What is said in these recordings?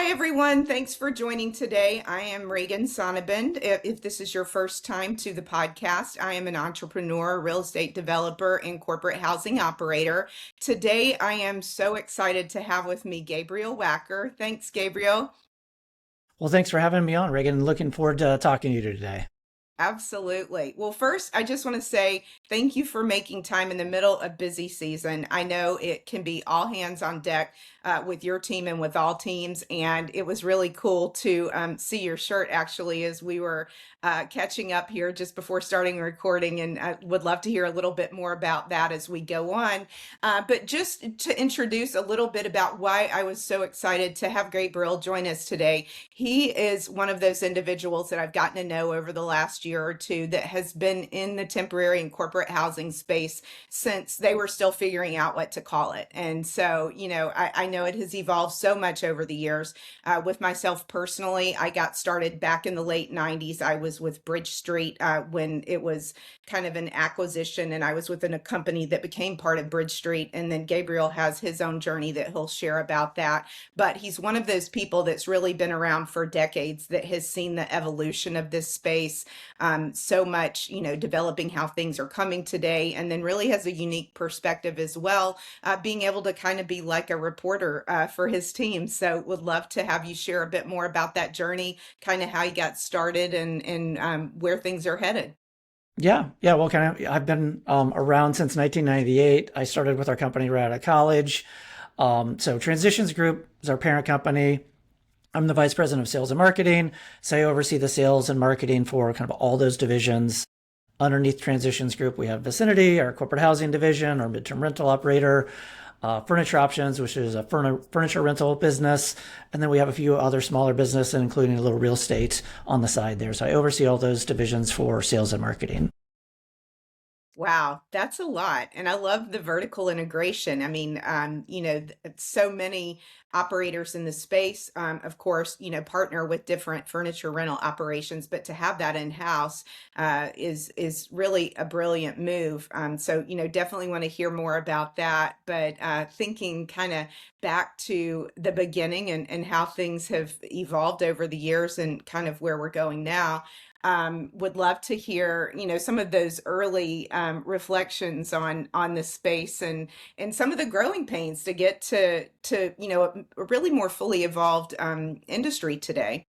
Hi, everyone. Thanks for joining today. I am Reagan Sonnabend. If this is your first time to the podcast, I am an entrepreneur, real estate developer, and corporate housing operator. Today, I am so excited to have with me Gabriel Wacker. Thanks, Gabriel. Well, thanks for having me on, Reagan. Looking forward to talking to you today. Absolutely. Well, first, I just want to say thank you for making time in the middle of busy season. I know it can be all hands on deck with your team and with all teams. And it was really cool to see your shirt actually as we were catching up here just before starting recording. And I would love to hear a little bit more about that as we go on. But just to introduce a little bit about why I was so excited to have Gabriel join us today. He is one of those individuals that I've gotten to know over the last year or two that has been in the temporary and corporate housing space since they were still figuring out what to call it. And so, I know it has evolved so much over the years. With myself personally, I got started back in the late 90s. I was with Bridge Street when it was kind of an acquisition, and I was within a company that became part of Bridge Street. And then Gabriel has his own journey that he'll share about that. But he's one of those people that's really been around for decades that has seen the evolution of this space so much, developing how things are coming today, and then really has a unique perspective as well, being able to kind of be like a reporter for his team. So would love to have you share a bit more about that journey, kind of how you got started and where things are headed. Yeah. Well, I've been around since 1998. I started with our company right out of college. So Transitions Group is our parent company. I'm the vice president of sales and marketing. So I oversee the sales and marketing for kind of all those divisions. Underneath Transitions Group, we have Viciniti, our corporate housing division, our midterm rental operator, Furniture Options, which is a furniture rental business. And then we have a few other smaller businesses, including a little real estate on the side there. So I oversee all those divisions for sales and marketing. Wow, that's a lot. And I love the vertical integration. I mean, so many operators in the space, of course, partner with different furniture rental operations, but to have that in-house is really a brilliant move. So, definitely want to hear more about that. But thinking kind of back to the beginning and how things have evolved over the years and kind of where we're going now. Would love to hear, some of those early reflections on the space and some of the growing pains to get to a really more fully evolved industry today.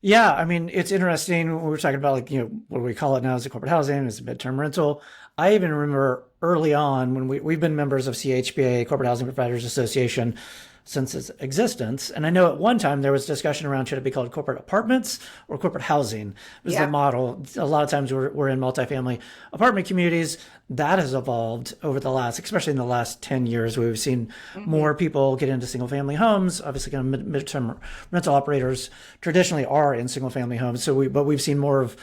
Yeah, I mean, it's interesting. We were talking about what do we call it now as a corporate housing, as a midterm rental. I even remember early on when we've been members of CHPA, Corporate Housing Providers Association, since its existence. And I know at one time there was discussion around should it be called corporate apartments or corporate housing was the Yeah. model. A lot of times we're in multifamily apartment communities. That has evolved over the last, especially in the last 10 years, where we've seen Hmm. more people get into single family homes. Obviously, kind of midterm rental operators traditionally are in single family homes. But we've seen more of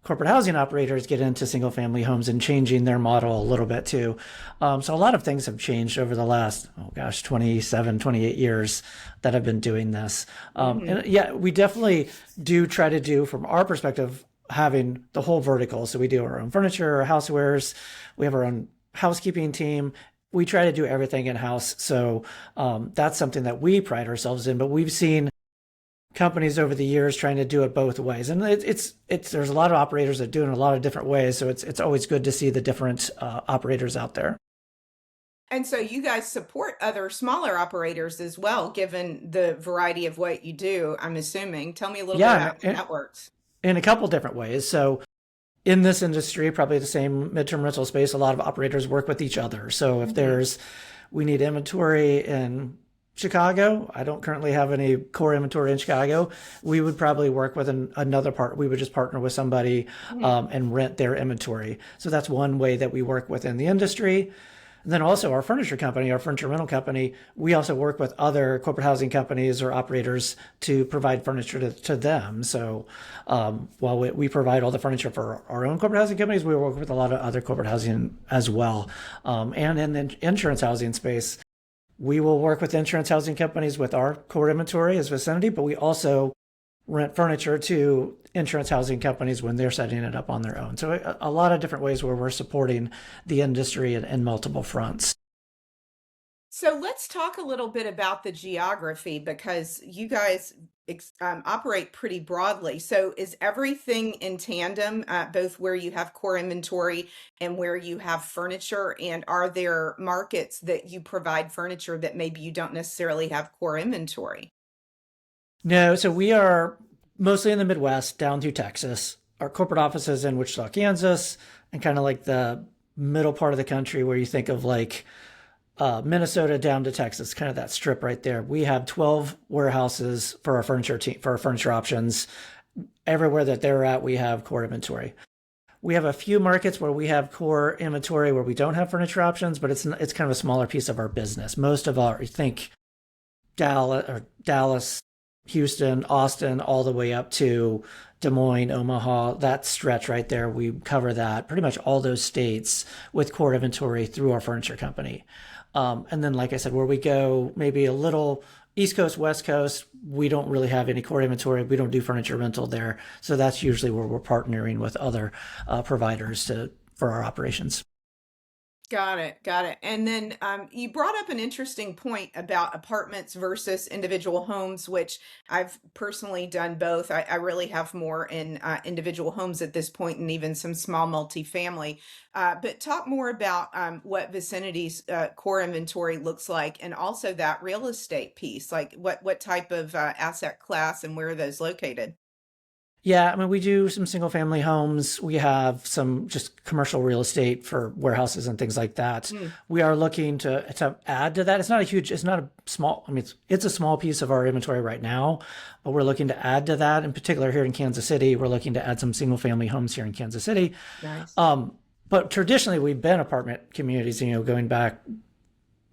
corporate housing operators get into single family homes and changing their model a little bit too. So a lot of things have changed over the last, 27, 28 years that I've been doing this. Hmm. And yeah, we definitely do try to do, from our perspective, having the whole vertical. So we do our own furniture, our housewares, we have our own housekeeping team. We try to do everything in house. So that's something that we pride ourselves in. But we've seen companies over the years trying to do it both ways, and it's there's a lot of operators that do it in a lot of different ways. So it's always good to see the different operators out there. And so you guys support other smaller operators as well, given the variety of what you do, I'm assuming. Tell me a little bit Yeah, about how that works. in a couple different ways. So in this industry, probably the same midterm rental space, a lot of operators work with each other. So if Hmm. we need inventory in Chicago. I don't currently have any core inventory in Chicago. We would probably work with another part. We would just partner with somebody and rent their inventory. So that's one way that we work within the industry. And then also our furniture company, our furniture rental company, we also work with other corporate housing companies or operators to provide furniture to them. So while we provide all the furniture for our own corporate housing companies, we work with a lot of other corporate housing as well. And in the insurance housing space, we will work with insurance housing companies with our core inventory as Vicinity, but we also rent furniture to insurance housing companies when they're setting it up on their own. So a lot of different ways where we're supporting the industry in multiple fronts. So let's talk a little bit about the geography because you guys operate pretty broadly. So is everything in tandem, both where you have core inventory and where you have furniture? And are there markets that you provide furniture that maybe you don't necessarily have core inventory? No, so we are mostly in the Midwest down through Texas. Our corporate office is in Wichita, Kansas, and kind of like the middle part of the country where you think of like Minnesota down to Texas, kind of that strip right there. We have 12 warehouses for our furniture team, for our furniture options. Everywhere that they're at, we have core inventory. We have a few markets where we have core inventory where we don't have furniture options, but it's kind of a smaller piece of our business. Most of our, I think, Dallas, Houston, Austin, all the way up to Des Moines, Omaha, that stretch right there, we cover that pretty much all those states with core inventory through our furniture company. And then, like I said, where we go maybe a little East Coast, West Coast, we don't really have any core inventory. We don't do furniture rental there. So that's usually where we're partnering with other providers for our operations. Got it. Got it. And then you brought up an interesting point about apartments versus individual homes, which I've personally done both. I really have more in individual homes at this point and even some small multifamily. But talk more about what Vicinity's core inventory looks like and also that real estate piece, like what type of asset class and where are those located? Yeah, I mean, we do some single family homes. We have some just commercial real estate for warehouses and things like that. Mm, We are looking to add to that. It's not a small, I mean, it's a small piece of our inventory right now, but we're looking to add to that. In particular, here in Kansas City, we're looking to add some single family homes here in Kansas City. nice. But traditionally, we've been apartment communities, going back,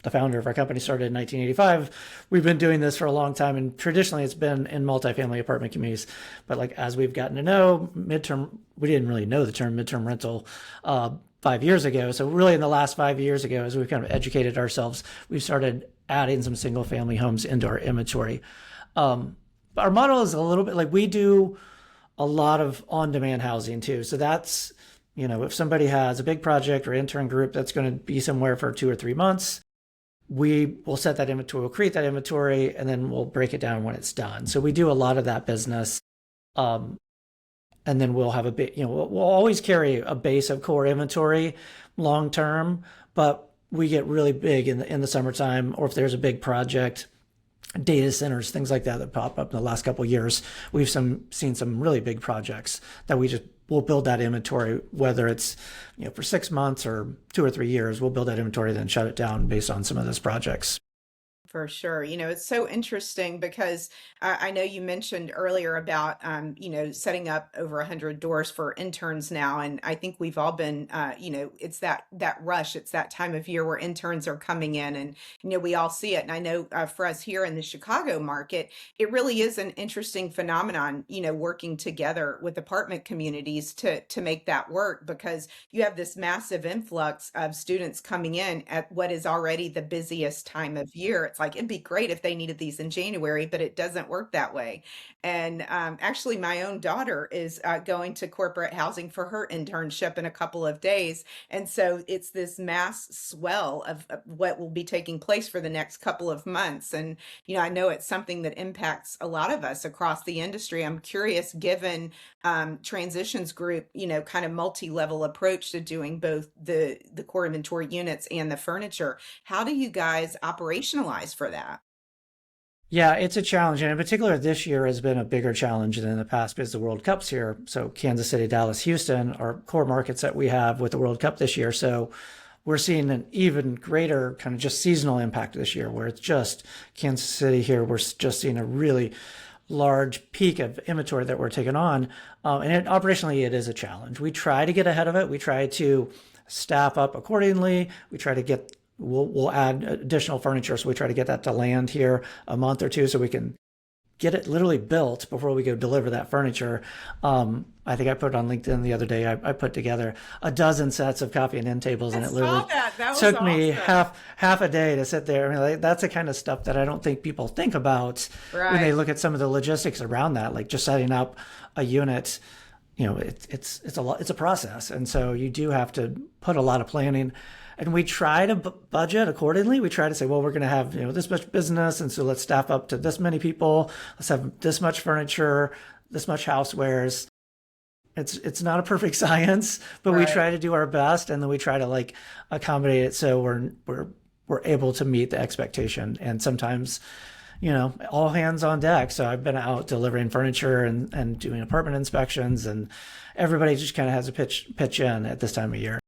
the founder of our company started in 1985. We've been doing this for a long time, and traditionally it's been in multifamily apartment communities. But like as we've gotten to know midterm, we didn't really know the term midterm rental 5 years ago. So really, in the last 5 years ago, as we've kind of educated ourselves, we've started adding some single family homes into our inventory. Our model is a little bit like we do a lot of on-demand housing too. So that's if somebody has a big project or intern group that's going to be somewhere for 2 or 3 months, we will set that inventory, we'll create that inventory, and then we'll break it down when it's done. So we do a lot of that business. Um, and then we'll have a bit, we'll always carry a base of core inventory long term, but we get really big in the summertime, or if there's a big project, data centers, things like that pop up in the last couple of years. We've seen some really big projects that we'll build that inventory, whether it's for 6 months or 2 or 3 years. We'll build that inventory, then shut it down based on some of those projects. For sure. It's so interesting because I know you mentioned earlier about, setting up over 100 doors for interns now. And I think we've all been, it's that rush. It's that time of year where interns are coming in and, we all see it. And I know for us here in the Chicago market, it really is an interesting phenomenon, working together with apartment communities to make that work because you have this massive influx of students coming in at what is already the busiest time of year. It's like it'd be great if they needed these in January, but it doesn't work that way. And actually, my own daughter is going to corporate housing for her internship in a couple of days. And so it's this mass swell of what will be taking place for the next couple of months. And, I know it's something that impacts a lot of us across the industry. I'm curious, given Transitions Group, kind of multi-level approach to doing both the core inventory units and the furniture, how do you guys operationalize for that? Yeah, it's a challenge. And in particular, this year has been a bigger challenge than in the past because the World Cup's here. So Kansas City, Dallas, Houston are core markets that we have with the World Cup this year. So we're seeing an even greater kind of just seasonal impact this year, where it's just Kansas City here. We're just seeing a really large peak of inventory that we're taking on. Operationally, it is a challenge. We try to get ahead of it. We try to staff up accordingly. We try to we'll add additional furniture. So we try to get that to land here a month or two so we can get it literally built before we go deliver that furniture. I think I put it on LinkedIn the other day. I put together a dozen sets of coffee and end tables, and I it saw literally that. That was took me awesome. half a day to sit there. I mean, like, that's the kind of stuff that I don't think people think about when they Right. look at some of the logistics around that, like just setting up a unit. It's a lot. It's a process, and so you do have to put a lot of planning And we try to budget accordingly. We try to say, well, we're going to have, this much business. And so let's staff up to this many people. Let's have this much furniture, this much housewares. It's not a perfect science, but we Right. try to do our best, and then we try to like accommodate it so we're able to meet the expectation. And sometimes, all hands on deck. So I've been out delivering furniture and doing apartment inspections, and everybody just kind of has a pitch in at this time of year.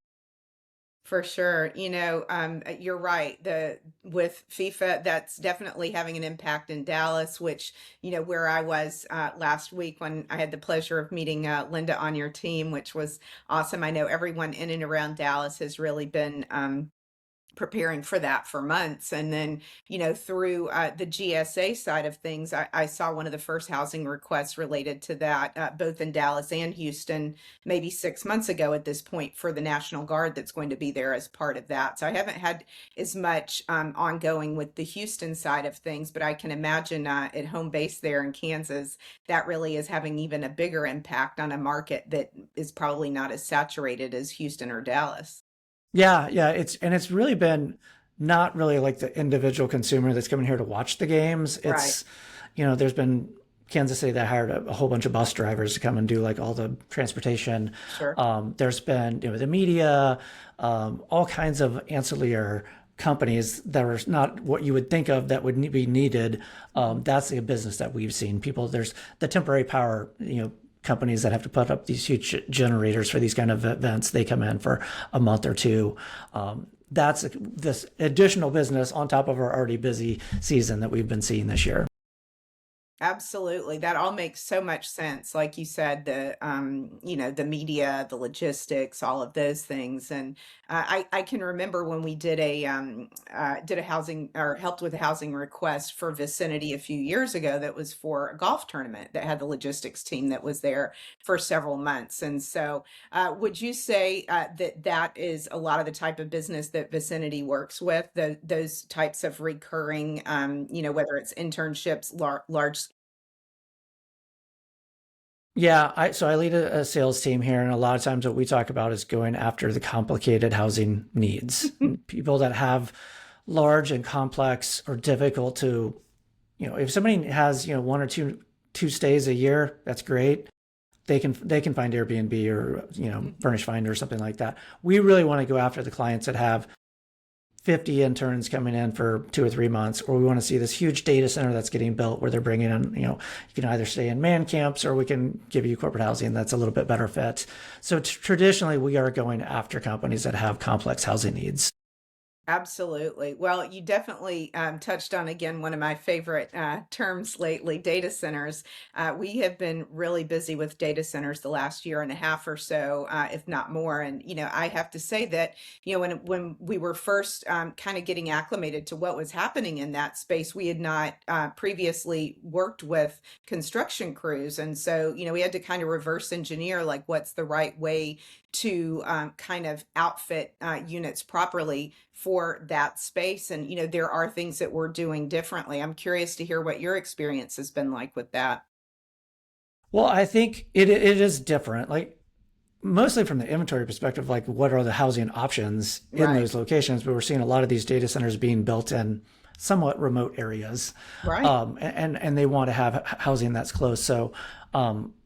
For sure. You're right. The with FIFA, that's definitely having an impact in Dallas, which, where I was last week when I had the pleasure of meeting Linda on your team, which was awesome. I know everyone in and around Dallas has really been preparing for that for months. And then, through the GSA side of things, I saw one of the first housing requests related to that, both in Dallas and Houston, maybe 6 months ago at this point, for the National Guard that's going to be there as part of that. So I haven't had as much ongoing with the Houston side of things, but I can imagine at home base there in Kansas, that really is having even a bigger impact on a market that is probably not as saturated as Houston or Dallas. Yeah. It's really been not really like the individual consumer that's coming here to watch the games. Right. There's been Kansas City that hired a whole bunch of bus drivers to come and do like all the transportation. Sure. There's been, the media, all kinds of ancillary companies that are not what you would think of that would be needed. That's a business that we've seen. There's the temporary power, companies that have to put up these huge generators for these kind of events. They come in for a month or two. That's this additional business on top of our already busy season that we've been seeing this year. Absolutely. That all makes so much sense. Like you said, the media, the logistics, all of those things. And I can remember when we did a housing, or helped with a housing request for Vicinity a few years ago, that was for a golf tournament that had the logistics team that was there for several months. And so, would you say that is a lot of the type of business that Vicinity works with, those types of recurring, whether it's internships, large. Yeah, so I lead a sales team here, and a lot of times what we talk about is going after the complicated housing needs. People that have large and complex or difficult to, if somebody has, one or two stays a year, that's great. They can find Airbnb or, Furnish Finder or something like that. We really want to go after the clients that have 50 interns coming in for 2 or 3 months, or we want to see this huge data center that's getting built where they're bringing in, you can either stay in man camps or we can give you corporate housing that's a little bit better fit. So traditionally, we are going after companies that have complex housing needs. Absolutely. Well, you definitely touched on, again, one of my favorite terms lately, data centers. We have been really busy with data centers the last year and a half or so, if not more. And, I have to say that, when we were first kind of getting acclimated to what was happening in that space, we had not previously worked with construction crews. And so, we had to kind of reverse engineer, like, what's the right way to kind of outfit units properly for that space. And, there are things that we're doing differently. I'm curious to hear what your experience has been like with that. Well, I think it is different. Like, mostly from the inventory perspective, like what are the housing options in Right. those locations? But we're seeing a lot of these data centers being built in somewhat remote areas, Right. and they want to have housing that's close. So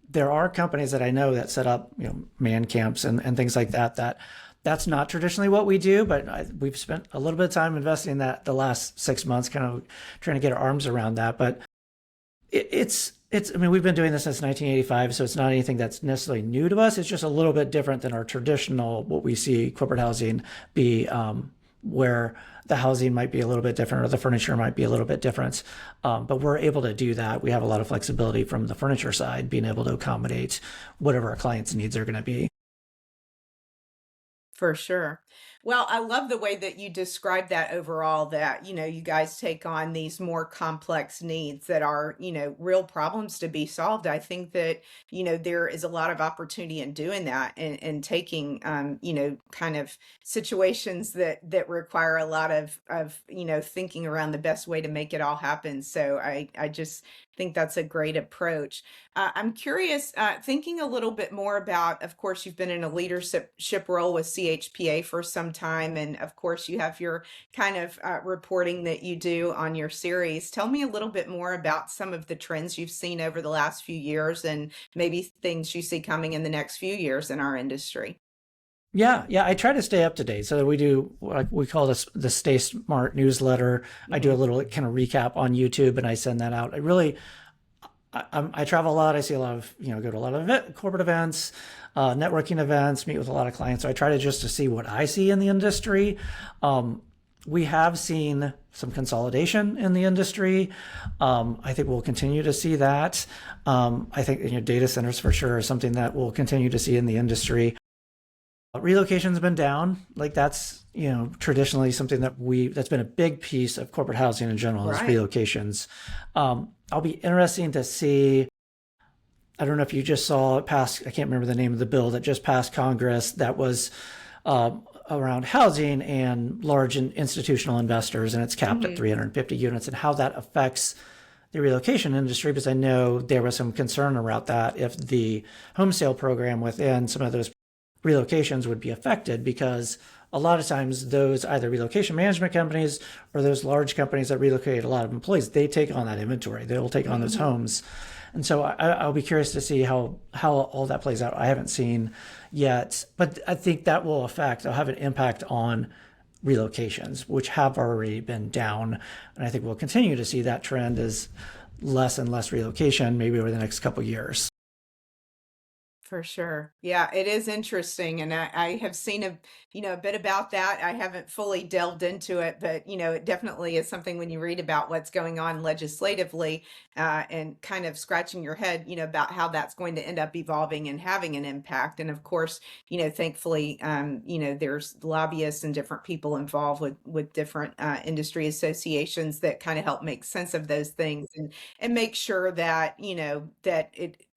there are companies that I know that set up, man camps and things like that. That's not traditionally what we do, but we've spent a little bit of time investing in that the last 6 months, kind of trying to get our arms around that. But it's I mean, we've been doing this since 1985, so it's not anything that's necessarily new to us. It's just a little bit different than our traditional, what we see corporate housing be, where the housing might be a little bit different or the furniture might be a little bit different. But we're able to do that. We have a lot of flexibility from the furniture side, being able to accommodate whatever our clients' needs are going to be. For sure. Well, I love the way that you describe that overall, that, you guys take on these more complex needs that are, real problems to be solved. I think that, there is a lot of opportunity in doing that, and taking, kind of situations that require a lot of, thinking around the best way to make it all happen. So I just think that's a great approach. I'm curious, thinking a little bit more about, of course, you've been in a leadership role with CHPA for some time. And of course, you have your kind of reporting that you do on your series. Tell me a little bit more about some of the trends you've seen over the last few years and maybe things you see coming in the next few years in our industry. Yeah, yeah, I try to stay up to date. So we do what we call this the Stay Smart newsletter. I do a Mhm. little kind of recap on YouTube, and I send that out. I travel a lot. I see a lot of, go to a lot of corporate events, networking events, meet with a lot of clients. So I try to just to see what I see in the industry. Um, we have seen some consolidation in the industry. I think we'll continue to see that. I think data centers for sure is something that we'll continue to see in the industry. Relocation's been down. Like that's, traditionally something that's been a big piece of corporate housing in general is Right. relocations. I'll be interesting to see. I don't know if you just saw it pass. I can't remember the name of the bill that just passed Congress that was around housing and large institutional investors, and it's capped at Hmm. 350 units, and how that affects the relocation industry. Because I know there was some concern around that if the home sale program within some of those relocations would be affected, because a lot of times those either relocation management companies or those large companies that relocate a lot of employees, they take on that inventory. They'll take on those Hmm. homes. And so I'll be curious to see how all that plays out. I haven't seen yet, but I think that will have an impact on relocations, which have already been down. And I think we'll continue to see that trend as less and less relocation maybe over the next couple of years. For sure. Yeah, it is interesting. And I have seen a bit about that. I haven't fully delved into it, but, it definitely is something when you read about what's going on legislatively and kind of scratching your head, about how that's going to end up evolving and having an impact. And of course, thankfully, there's lobbyists and different people involved with different industry associations that kind of help make sense of those things and make sure that, that it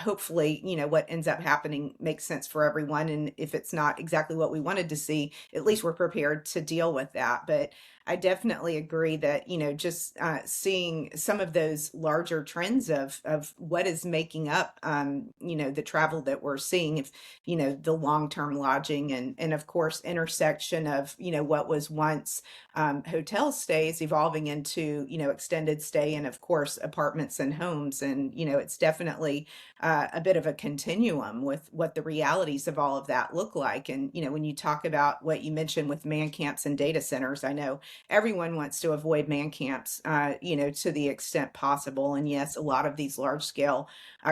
hopefully, what ends up happening makes sense for everyone. And if it's not exactly what we wanted to see, at least we're prepared to deal with that. But I definitely agree that, just seeing some of those larger trends of what is making up, the travel that we're seeing, if, the long-term lodging and of course, intersection of, what was once hotel stays evolving into, extended stay and of course, apartments and homes. And, it's definitely a bit of a continuum with what the realities of all of that look like. And, when you talk about what you mentioned with man camps and data centers, I know everyone wants to avoid man camps, to the extent possible. And yes, a lot of these large scale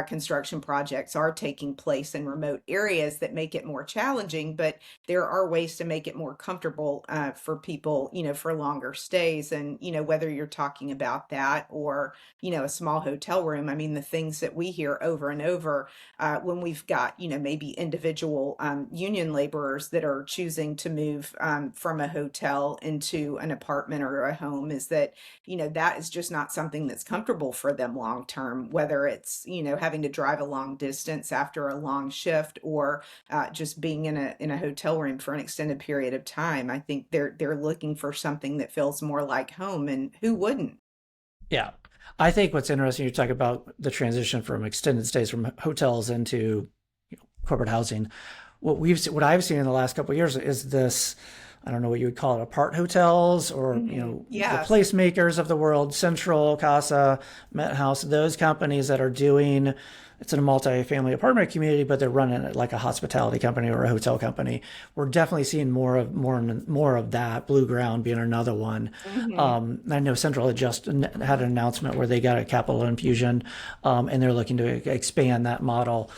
construction projects are taking place in remote areas that make it more challenging, but there are ways to make it more comfortable for people, for longer stays. And, whether you're talking about that or, a small hotel room, I mean, the things that we hear over and over when we've got, maybe individual union laborers that are choosing to move from a hotel into an apartment or a home is that, that is just not something that's comfortable for them long term, whether it's, having to drive a long distance after a long shift or just being in a hotel room for an extended period of time. I think they're looking for something that feels more like home, and who wouldn't? Yeah. I think what's interesting, you talk about the transition from extended stays from hotels into corporate housing. What I've seen in the last couple of years is this, I don't know what you would call it, apart hotels or, Hmm. the Yes. placemakers of the world, Central, Casa, Met House, those companies that are doing, it's in a multi-family apartment community, but they're running it like a hospitality company or a hotel company. We're definitely seeing more of that. Blue Ground being another one. Hmm. I know Central had just had an announcement where they got a capital infusion, and they're looking to expand that model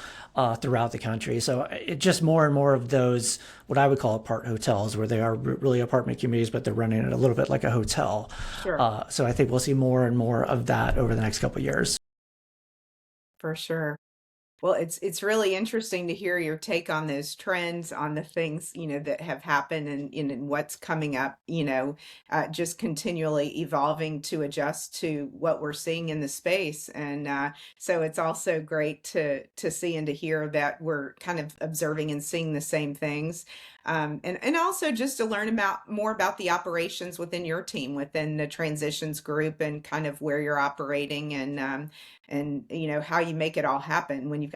throughout the country. So it just more and more of those, what I would call apart hotels, where they are really apartment communities, but they're running it a little bit like a hotel. Sure. So I think we'll see more and more of that over the next couple of years. For sure. Well, it's really interesting to hear your take on those trends, on the things, that have happened and what's coming up, just continually evolving to adjust to what we're seeing in the space. And so it's also great to see and to hear that we're kind of observing and seeing the same things. And also just to learn about more about the operations within your team, within the transitions group, and kind of where you're operating and how you make it all happen when you've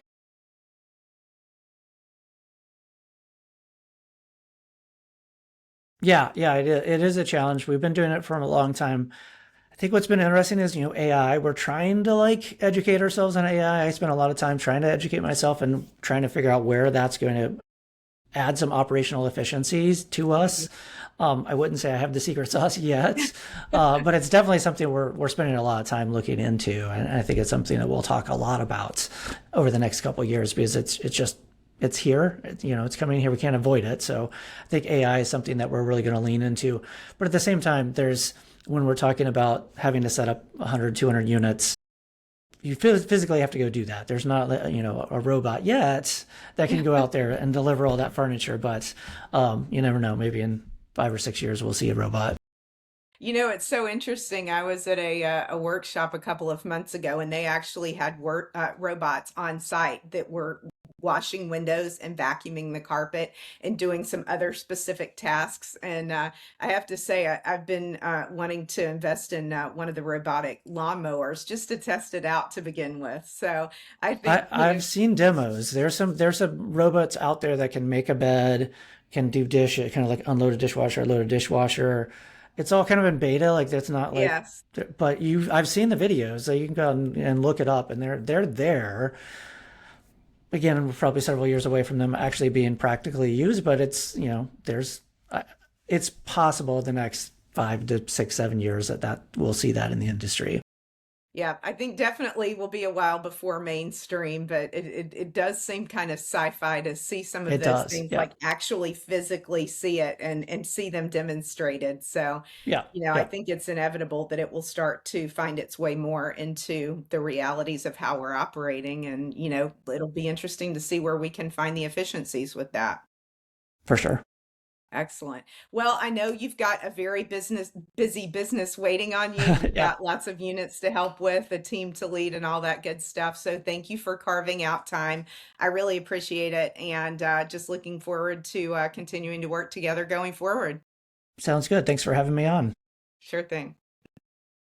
Yeah, it is a challenge. We've been doing it for a long time. I think what's been interesting is, AI. We're trying to like educate ourselves on AI. I spent a lot of time trying to educate myself and trying to figure out where that's going to add some operational efficiencies to us. I wouldn't say I have the secret sauce yet, but it's definitely something we're spending a lot of time looking into, and I think it's something that we'll talk a lot about over the next couple of years because it's here. It's coming here. We can't avoid it. So I think AI is something that we're really going to lean into. But at the same time, there's when we're talking about having to set up 100, 200 units, you physically have to go do that. There's not, a robot yet that can go out there and deliver all that furniture, but you never know. Maybe in 5 or 6 years, we'll see a robot. It's so interesting. I was at a workshop a couple of months ago, and they actually had robots on site that were washing windows and vacuuming the carpet and doing some other specific tasks. And I have to say, I've been wanting to invest in one of the robotic lawnmowers just to test it out to begin with. So I think, I've seen demos. There's some robots out there that can make a bed, can do dish, kind of like unload a dishwasher, load a dishwasher. It's all kind of in beta, like that's not like, yes. but I've seen the videos, so you can go and look it up, and they're there. Again, we're probably several years away from them actually being practically used, but it's possible the next 5 to 6, 7 years that we'll see that in the industry. Yeah, I think definitely will be a while before mainstream, but it does seem kind of sci-fi to see some of It those does. things, Yeah. like actually physically see it and see them demonstrated. So, Yeah. I Yeah. think it's inevitable that it will start to find its way more into the realities of how we're operating. And, it'll be interesting to see where we can find the efficiencies with that. For sure. Excellent. Well, I know you've got a very busy business waiting on you. You've Yeah. got lots of units to help with, a team to lead, and all that good stuff. So thank you for carving out time. I really appreciate it, and just looking forward to continuing to work together going forward. Sounds good. Thanks for having me on. Sure thing.